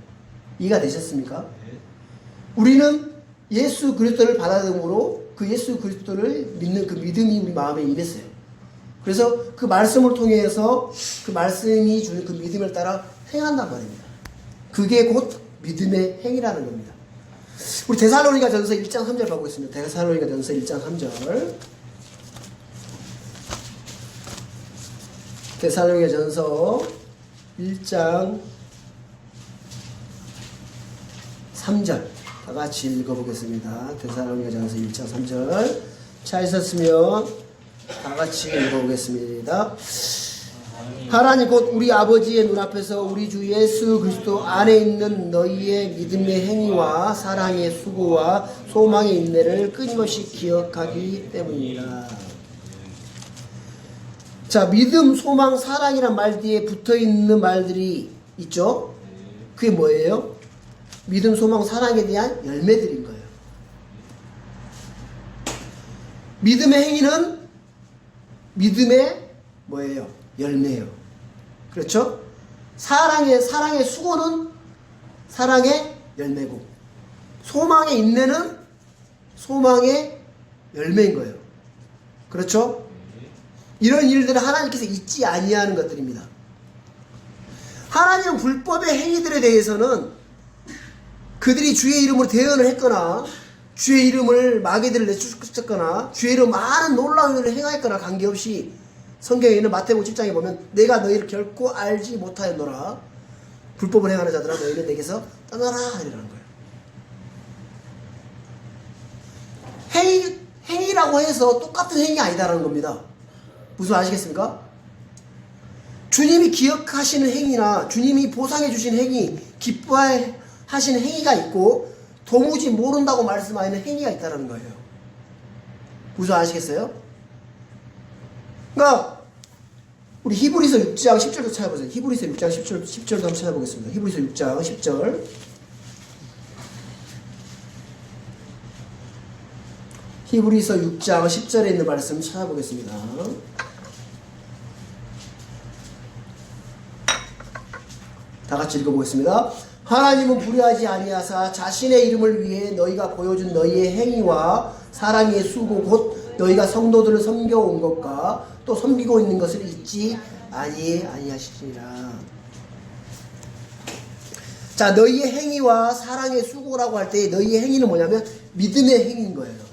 이해가 되셨습니까? 우리는 예수 그리스도를 받아들임으로 그 예수 그리스도를 믿는 그 믿음이 우리 마음에 임했어요. 그래서 그 말씀을 통해서 그 말씀이 주는 그 믿음을 따라 행한단 말입니다. 그게 곧 믿음의 행위라는 겁니다. 우리 데살로니가전서 1장 3절 보겠습니다. 데살로니가전서 1장 3절. 데살로니가전서 1장 3절 다 같이 읽어보겠습니다. 데살로니가전서 1장 3절 찾으셨으면 다 같이 읽어보겠습니다. 하나님 곧 우리 아버지의 눈앞에서 우리 주 예수 그리스도 안에 있는 너희의 믿음의 행위와 사랑의 수고와 소망의 인내를 끊임없이 기억하기 때문이다. 자, 믿음, 소망, 사랑이란 말 뒤에 붙어있는 말들이 있죠. 그게 뭐예요? 믿음, 소망, 사랑에 대한 열매들인 거예요. 믿음의 행위는 믿음의 뭐예요? 열매예요. 그렇죠? 사랑의 수고는 사랑의 열매고 소망의 인내는 소망의 열매인 거예요. 그렇죠? 이런 일들은 하나님께서 잊지 아니하는 것들입니다. 하나님은 불법의 행위들에 대해서는 그들이 주의 이름으로 대언을 했거나 주의 이름을 마귀들을 내쫓거나 주의 이름 많은 놀라운 일을 행하였거나 관계없이 성경에 있는 마태복음 10장에 보면 내가 너희를 결코 알지 못하였노라. 불법을 행하는 자들아 너희는 내게서 떠나라 이라는 거예요. 행위라고 해서 똑같은 행위 아니다라는 겁니다. 무슨 아시겠습니까? 주님이 기억하시는 행위나 주님이 보상해 주신 행위, 기뻐하시는 행위가 있고 도무지 모른다고 말씀하는 행위가 있다는 거예요. 무슨 아시겠어요? 그러니까 우리 히브리서 6장 10절도 찾아보세요. 히브리서 6장 10절도 한번 찾아보겠습니다. 히브리서 6장 10절. 히브리서 6장 10절에 있는 말씀 찾아보겠습니다. 다 같이 읽어보겠습니다. 하나님은 불의하지 아니하사 자신의 이름을 위해 너희가 보여준 너희의 행위와 사랑의 수고 곧 너희가 성도들을 섬겨온 것과 또 섬기고 있는 것을 잊지 아니하시리라. 자, 너희의 행위와 사랑의 수고라고 할 때 너희의 행위는 뭐냐면 믿음의 행위인 거예요.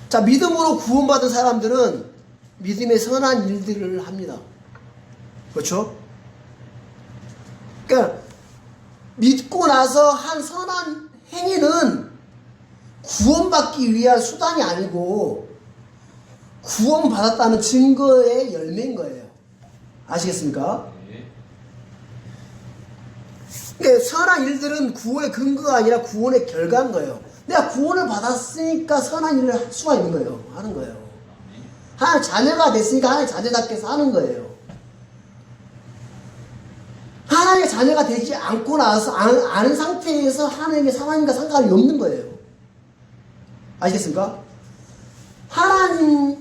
자, 믿음으로 구원받은 사람들은 믿음의 선한 일들을 합니다. 그렇죠? 그러니까 믿고 나서 한 선한 행위는 구원받기 위한 수단이 아니고 구원받았다는 증거의 열매인 거예요. 아시겠습니까? 그러니까 선한 일들은 구원의 근거가 아니라 구원의 결과인 거예요. 내가 구원을 받았으니까 선한 일을 할 수가 있는 거예요. 하는 거예요. 하나님 자녀가 됐으니까 하나님 자녀답게 해서 하는 거예요. 하나님의 자녀가 되지 않고 나서 아는 상태에서 하나님과 상관이 없는 거예요. 아시겠습니까? 하나님을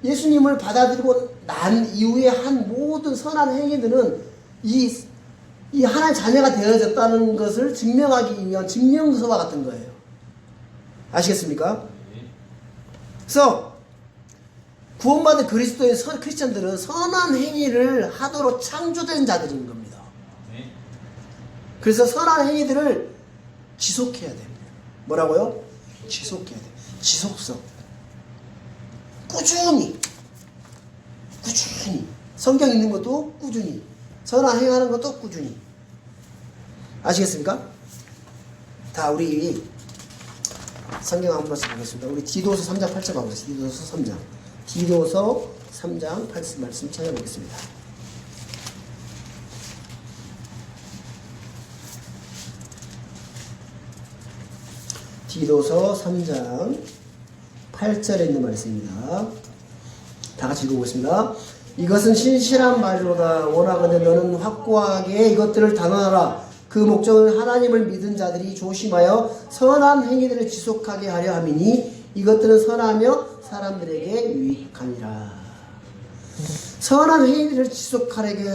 예수님을 받아들이고 난 이후에 한 모든 선한 행위들은 이 하나님 자녀가 되어졌다는 것을 증명하기 위한 증명서와 같은 거예요. 아시겠습니까? 그래서 구원받은 그리스도의 크리스천들은 선한 행위를 하도록 창조된 자들인 겁니다. 그래서 선한 행위들을 지속해야 됩니다. 뭐라고요? 지속해야 돼요. 지속성. 꾸준히. 성경 읽는 것도 꾸준히. 선한 행하는 것도 꾸준히. 아시겠습니까? 다 우리 성경 한 번씩 보겠습니다. 우리 디도서 3장 8절 가보겠습니다. 디도서 3장. 디도서 3장 8절 말씀 찾아보겠습니다. 디도서 3장 8절에 있는 말씀입니다. 다 같이 읽어보겠습니다. 이것은 신실한 말이로다. 원하건대 너는 확고하게 이것들을 단언하라. 그 목적은 하나님을 믿은 자들이 조심하여 선한 행위들을 지속하게 하려 함이니 이것들은 선하며 사람들에게 유익하니라. 선한 행위들을 지속하게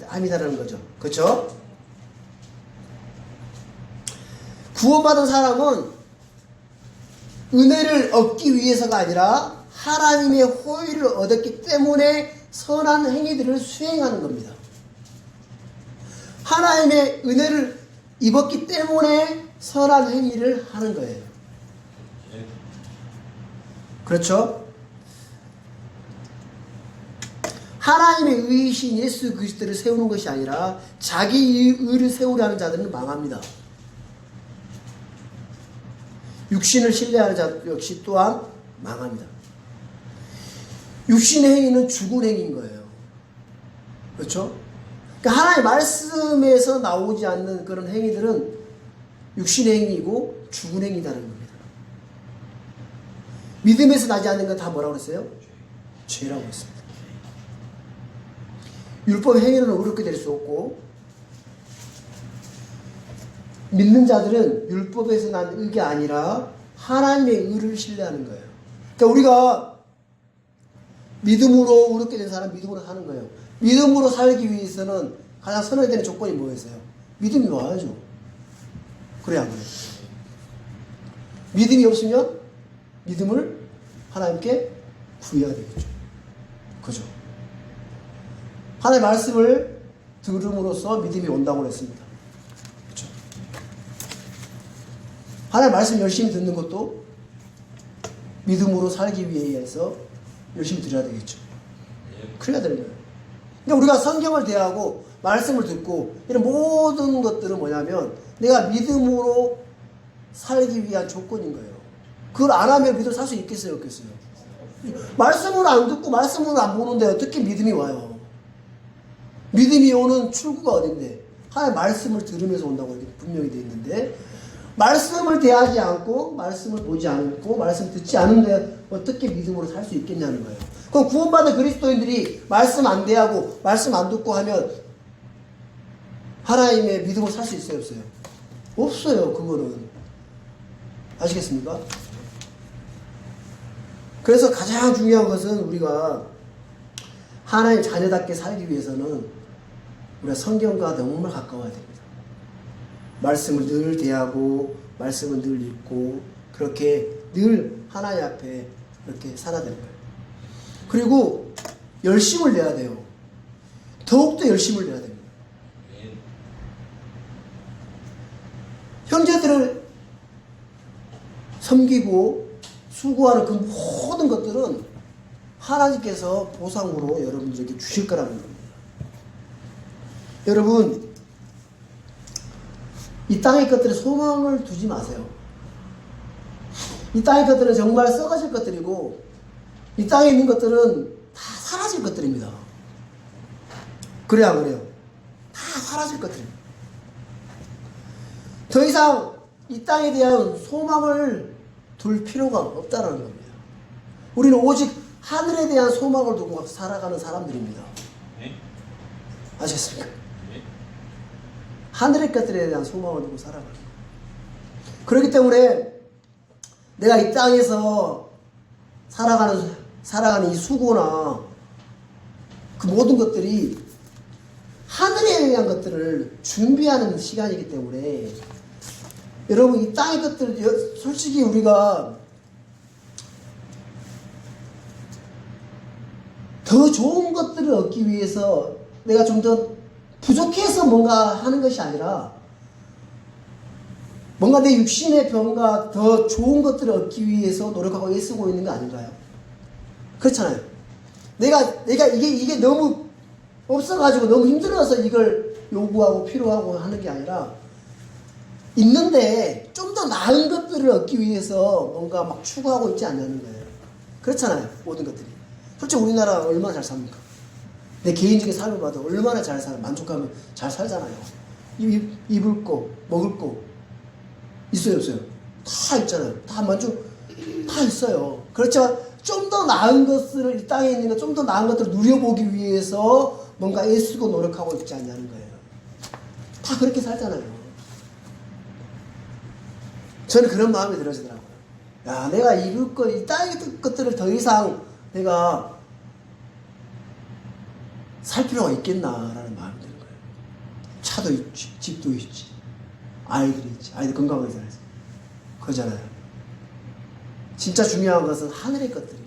함이다라는 거죠. 그렇죠? 구원받은 사람은 은혜를 얻기 위해서가 아니라 하나님의 호의를 얻었기 때문에 선한 행위들을 수행하는 겁니다. 하나님의 은혜를 입었기 때문에 선한 행위를 하는 거예요. 그렇죠? 하나님의 의이신 예수 그리스도를 세우는 것이 아니라 자기 의를 세우려 하는 자들은 망합니다. 육신을 신뢰하는 자 역시 또한 망합니다. 육신의 행위는 죽은 행위인 거예요. 그렇죠? 그러니까 하나님의 말씀에서 나오지 않는 그런 행위들은 육신의 행위이고 죽은 행위다는 겁니다. 믿음에서 나지 않는 건 다 뭐라고 그랬어요? 죄라고 했습니다. 율법의 행위는 어렵게 될 수 없고 믿는 자들은 율법에서 난 의가 아니라 하나님의 의를 신뢰하는 거예요. 그러니까 우리가 믿음으로 어렵게 된 사람 믿음으로 사는 거예요. 믿음으로 살기 위해서는 가장 선호해야 되는 조건이 뭐였어요? 믿음이 와야죠. 그래 안 그래요? 믿음이 없으면 믿음을 하나님께 구해야 되겠죠. 그죠? 하나님의 말씀을 들음으로써 믿음이 온다고 했습니다. 그죠? 하나님의 말씀 열심히 듣는 것도 믿음으로 살기 위해서 열심히 들어야 되겠죠. 그래야 되는 거예요. 그러니까 우리가 성경을 대하고 말씀을 듣고 이런 모든 것들은 뭐냐면 내가 믿음으로 살기 위한 조건인 거예요. 그걸 안 하면 믿음으로 살 수 있겠어요, 없겠어요? 말씀을 안 듣고 말씀을 안 보는데 어떻게 믿음이 와요? 믿음이 오는 출구가 어딘데? 하나님의 말씀을 들으면서 온다고 분명히 되어 있는데 말씀을 대하지 않고 말씀을 보지 않고 말씀 듣지 않은데 어떻게 믿음으로 살 수 있겠냐는 거예요. 그럼 구원받은 그리스도인들이 말씀 안 대하고 말씀 안 듣고 하면 하나님의 믿음으로 살 수 있어요, 없어요? 없어요, 그거는. 아시겠습니까? 그래서 가장 중요한 것은 우리가 하나님 자녀답게 살기 위해서는 우리가 성경과 정말 가까워야 됩니다. 말씀을 늘 대하고 말씀을 늘 읽고 그렇게 늘 하나님 앞에 이렇게 살아야 되는 거예요. 그리고 열심을 내야 돼요. 더욱더 열심을 내야 됩니다. 형제들을 섬기고 수고하는 그 모든 것들은 하나님께서 보상으로 여러분들에게 주실 거라는 겁니다. 여러분, 이 땅의 것들에 소망을 두지 마세요. 이 땅의 것들은 정말 썩어질 것들이고 이 땅에 있는 것들은 다 사라질 것들입니다. 그래야 안 그래요? 다 사라질 것들입니다. 더 이상 이 땅에 대한 소망을 둘 필요가 없다는 겁니다. 우리는 오직 하늘에 대한 소망을 두고 살아가는 사람들입니다. 아시겠습니까? 하늘의 것들에 대한 소망을 두고 살아가는 거예요. 그렇기 때문에 내가 이 땅에서 살아가는 이 수고나 그 모든 것들이 하늘에 대한 것들을 준비하는 시간이기 때문에 여러분 이 땅의 것들 솔직히 우리가 더 좋은 것들을 얻기 위해서 내가 좀 더 부족해서 뭔가 하는 것이 아니라 뭔가 내 육신의 병과 더 좋은 것들을 얻기 위해서 노력하고 애쓰고 있는 거 아닌가요? 그렇잖아요. 내가 이게 너무 없어가지고 너무 힘들어서 이걸 요구하고 필요하고 하는 게 아니라 있는데 좀 더 나은 것들을 얻기 위해서 뭔가 막 추구하고 있지 않냐는 거예요. 그렇잖아요. 모든 것들이. 솔직히 우리나라 얼마나 잘 삽니까? 내 개인적인 삶을 봐도 얼마나 잘 살아요. 만족하면 잘 살잖아요. 입을 거, 먹을 거 있어요, 없어요? 다 있잖아요. 다 만족, 다 있어요. 그렇지만 좀 더 나은 것을 이 땅에 있는 것, 좀 더 나은 것들을 누려보기 위해서 뭔가 애쓰고 노력하고 있지 않냐는 거예요. 다 그렇게 살잖아요. 저는 그런 마음이 들어지더라고요. 야, 내가 입을 것, 이 땅의 것들을 더 이상 내가 살 필요가 있겠나라는 마음이 드는 거예요. 차도 있지, 집도 있지, 아이들이 있지, 아이들 건강하게 살아야지. 그러잖아요. 진짜 중요한 것은 하늘의 것들인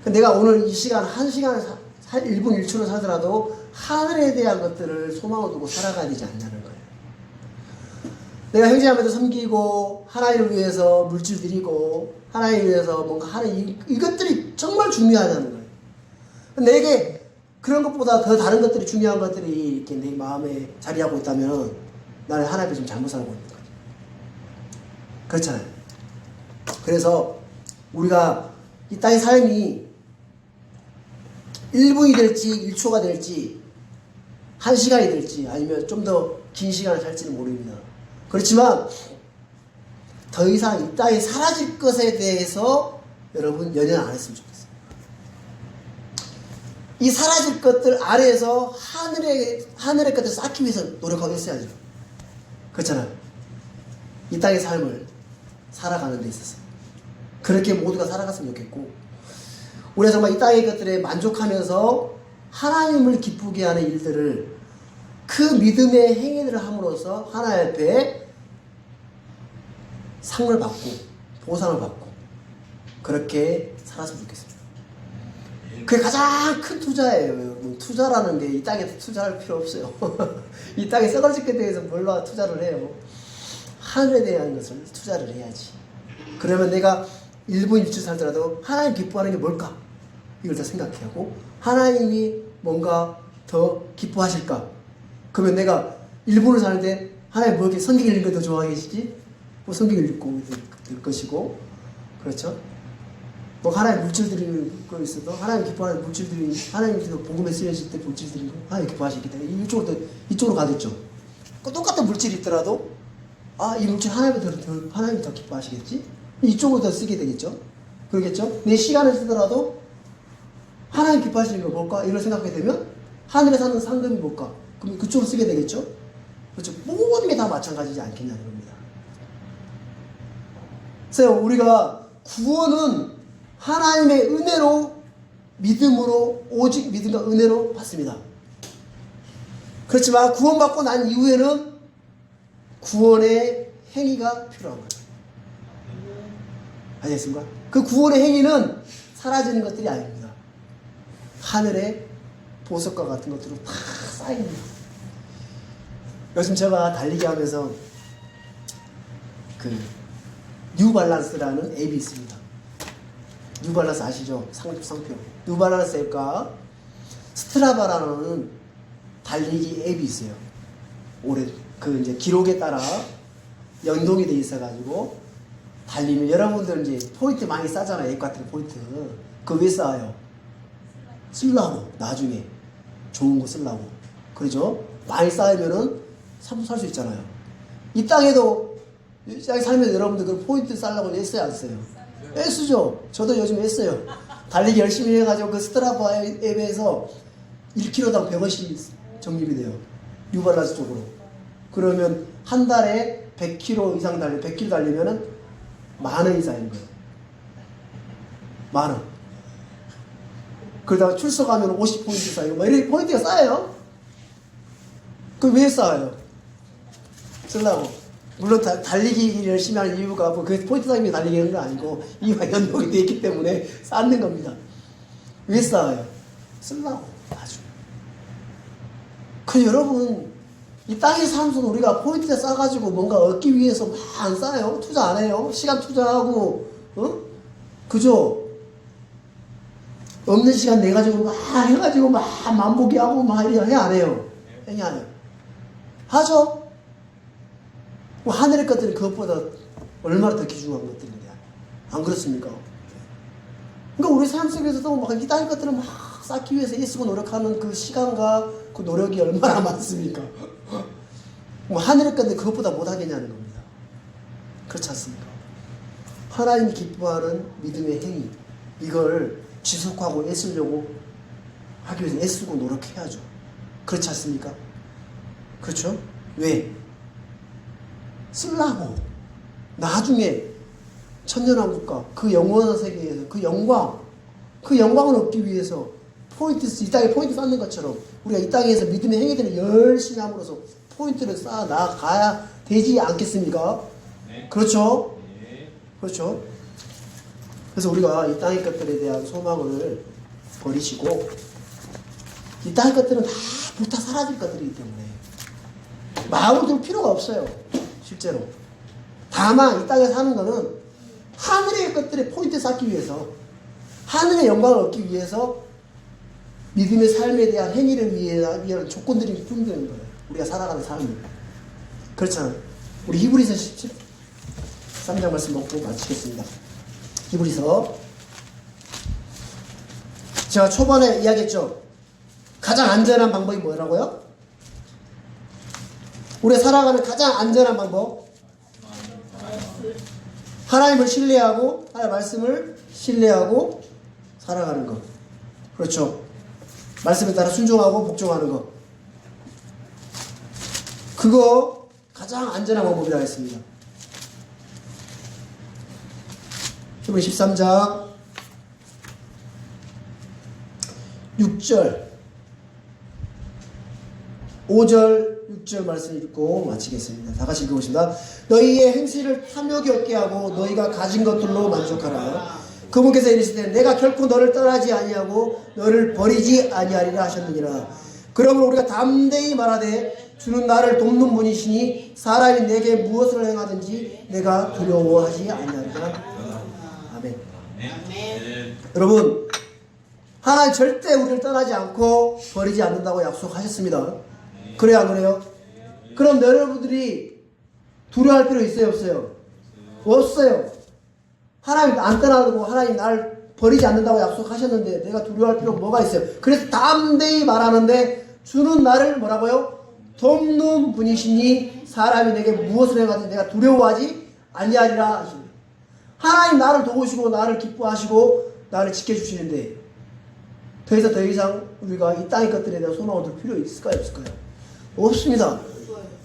거예요. 내가 오늘 이 시간, 1시간, 1분 1초를 살더라도 하늘에 대한 것들을 소망을 두고 살아가야 되지 않냐는 거예요. 내가 형제자매들 섬기고 하나님을 위해서 물질 드리고 하나님을 위해서 뭔가 하는 이것들이 정말 중요하다는 거예요. 내게 그런 것보다 더 다른 것들이 중요한 것들이 이렇게 내 마음에 자리하고 있다면 나는 하나님을 좀 잘못 살고 있는 거죠. 그렇잖아요. 그래서 우리가 이 땅의 삶이 1분이 될지 1초가 될지 1시간이 될지 아니면 좀 더 긴 시간을 살지는 모릅니다. 그렇지만 더 이상 이 땅에 사라질 것에 대해서 여러분 연연 안 했으면 좋겠어요. 이 사라질 것들 아래에서 하늘의 것들을 쌓기 위해서 노력하고 있어야죠. 그렇잖아요. 이 땅의 삶을 살아가는 데 있어서 그렇게 모두가 살아갔으면 좋겠고 우리가 정말 이 땅의 것들에 만족하면서 하나님을 기쁘게 하는 일들을 그 믿음의 행위들을 함으로써 하나님 앞에 상을 받고 보상을 받고 그렇게 살았으면 좋겠습니다. 그게 가장 큰 투자예요. 여러분. 투자라는 게 이 땅에 투자할 필요 없어요. 이 땅에 썩어질 것에 대해서 뭘로 투자를 해요? 하늘에 대한 것을 투자를 해야지. 그러면 내가 1분 1초 살더라도 하나님 기뻐하는 게 뭘까? 이걸 다 생각하고 하나님이 뭔가 더 기뻐하실까? 그러면 내가 1분을 사는데 하나님 뭐 이렇게 성경 읽는 거 더 좋아하시지? 뭐 성경 읽고 될 것이고 그렇죠? 뭐 하나님 물질들이 거 있어도 하나님 기뻐하는 물질들이 하나님께서 복음에 쓰여질 때 물질들이 하나님 기뻐하시기 때문에 이쪽으로 가겠죠. 똑같은 물질이 있더라도 이 물질 하나님이 더 기뻐하시겠지? 이쪽으로 더 쓰게 되겠죠. 그러겠죠? 내 시간을 쓰더라도 하나님 기뻐하시는 거 뭘까? 이걸 생각하게 되면 하늘에 사는 상금이 뭘까? 그럼 그쪽으로 쓰게 되겠죠. 그렇죠? 모든 게 다 마찬가지지 않겠냐는 겁니다. 그래서 우리가 구원은 하나님의 은혜로 믿음으로 오직 믿음과 은혜로 받습니다. 그렇지만 구원받고 난 이후에는 구원의 행위가 필요한 거예요. 아시겠습니까? 그 구원의 행위는 사라지는 것들이 아닙니다. 하늘의 보석과 같은 것들로 다 쌓입니다. 요즘 제가 달리기 하면서 그 뉴발란스라는 앱이 있습니다. 뉴발란스 아시죠? 상표. 뉴발란스 앱과 스트라바라는 달리기 앱이 있어요. 올해 그 이제 기록에 따라 연동이 돼 있어가지고 달리면 여러분들 이제 포인트 많이 쌓잖아요. 앱 같은 포인트. 그거 왜 쌓아요? 쓰려고 나중에 좋은 거 쓰려고. 그러죠? 많이 쌓이면은 살 수 있잖아요. 이 땅에도 이 땅에 살면 여러분들 그 포인트 쌓으려고 애써요, 안 써요? 애쓰죠. 저도 요즘 애써요. 달리기 열심히 해가지고 그 스트라바 앱에서 1km당 100원씩 적립이 돼요. 뉴발란스 쪽으로. 그러면 한 달에 100km 이상 100km 달리면은 10,000원이 쌓이는 거예요. 10,000원. 그러다가 출석하면 50포인트 쌓이고, 막 이렇게 포인트가 쌓여요. 그 왜 쌓아요? 쓰려고. 물론 달리기 열심히 하는 이유가 뭐 그 포인트 쌓이면 달리기 하는 거 아니고 이유가 연동이 되어 있기 때문에 쌓는 겁니다. 왜 쌓아요? 쓰려고. 나중에. 그 여러분, 이 땅에 사면서 우리가 포인트 쌓아가지고 뭔가 얻기 위해서 막 안 쌓아요? 투자 안 해요? 시간 투자하고, 그죠? 없는 시간 내가지고 막 해가지고 막 만보기 하고 막 해 안 해요? 행위 안 해요? 하죠? 뭐 하늘의 것들이 그것보다 얼마나 더 귀중한 것들인데 안 그렇습니까? 그러니까 우리 삶 속에서도 막 이 땅의 것들을 막 쌓기 위해서 애쓰고 노력하는 그 시간과 그 노력이 얼마나 많습니까? 뭐 하늘의 것들 그것보다 못하겠냐는 겁니다. 그렇지 않습니까? 하나님이 기뻐하는 믿음의 행위, 이걸 지속하고 애쓰려고 하기 위해서 애쓰고 노력해야죠. 그렇지 않습니까? 그렇죠? 왜? 쓰려고. 나중에 천년왕국과 그 영원한 세계에서 그 영광을 얻기 위해서 이 땅에 포인트 쌓는 것처럼 우리가 이 땅에서 믿음의 행위들을 열심히 함으로써 포인트를 쌓아 나가야 되지 않겠습니까? 네. 그렇죠? 네. 그렇죠? 그래서 우리가 이 땅의 것들에 대한 소망을 버리시고 이 땅의 것들은 다 불타 사라질 것들이기 때문에 마음을 둘 필요가 없어요. 실제로. 다만 이 땅에 사는 거는 하늘의 것들에 포인트 쌓기 위해서 하늘의 영광을 얻기 위해서 믿음의 삶에 대한 행위를 위한 조건들이 뿐이는 거예요. 우리가 살아가는 삶을. 그렇잖아요. 우리 히브리서 13장 말씀 먹고 마치겠습니다. 히브리서. 제가 초반에 이야기했죠. 가장 안전한 방법이 뭐라고요? 우리가 살아가는 가장 안전한 방법. 하나님을 신뢰하고 하나님의 말씀을 신뢰하고 살아가는 것. 그렇죠. 말씀에 따라 순종하고 복종하는 것. 그거 가장 안전한 방법이라고 했습니다. 히브리 13장 6절 5절 6절 말씀 읽고 마치겠습니다. 다 같이 읽어보십니다. 너희의 행실을 탐욕이 없게 하고 너희가 가진 것들로 만족하라. 그분께서 이르시되 내가 결코 너를 떠나지 아니하고 너를 버리지 아니하리라 하셨느니라. 그러므로 우리가 담대히 말하되 주는 나를 돕는 분이시니 사람이 내게 무엇을 행하든지 내가 두려워하지 아니하리라. 아멘. 여러분, 하나님 절대 우리를 떠나지 않고 버리지 않는다고 약속하셨습니다. 그래요, 안 그래요? 그럼 여러분들이 두려워할 필요 있어요, 없어요? 없어요. 하나님 안 떠나고 하나님 나를 버리지 않는다고 약속하셨는데 내가 두려워할 필요가 뭐가 있어요? 그래서 담대히 말하는데 주는 나를 뭐라고요? 돕는 분이시니 사람이 내게 무엇을 해가지고 내가 두려워하지 아니하리라 하십니다. 하나님 나를 도우시고 나를 기뻐하시고 나를 지켜주시는데 더 이상 우리가 이 땅의 것들에 대한 소망을 둘 필요 있을까요, 없을까요? 없습니다.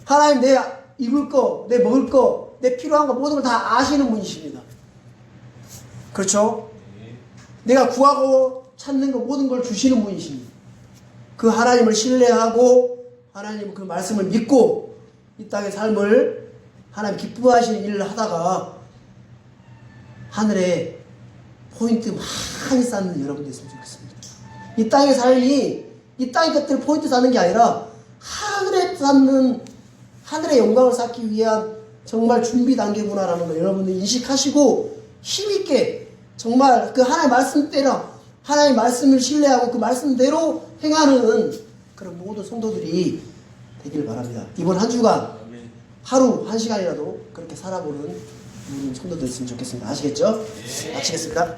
하나님 내 입을 거, 내 먹을 거, 내 필요한 거 모든 걸 다 아시는 분이십니다. 그렇죠? 내가 구하고 찾는 거 모든 걸 주시는 분이십니다. 그 하나님을 신뢰하고 하나님 그 말씀을 믿고 이 땅의 삶을 하나님 기뻐하시는 일을 하다가 하늘에 포인트 많이 쌓는 여러분들 있으면 좋겠습니다. 이 땅의 삶이 이 땅의 것들을 포인트 쌓는 게 아니라 하늘에 쌓는 하늘의 영광을 쌓기 위한 정말 준비 단계구나라는 걸 여러분들 인식하시고 힘있게 정말 그 하나님의 말씀대로 하나님의 말씀을 신뢰하고 그 말씀대로 행하는 그런 모든 성도들이 되길 바랍니다. 이번 한 주간 하루 한 시간이라도 그렇게 살아보는 우리 성도들 있으면 좋겠습니다. 아시겠죠? 마치겠습니다.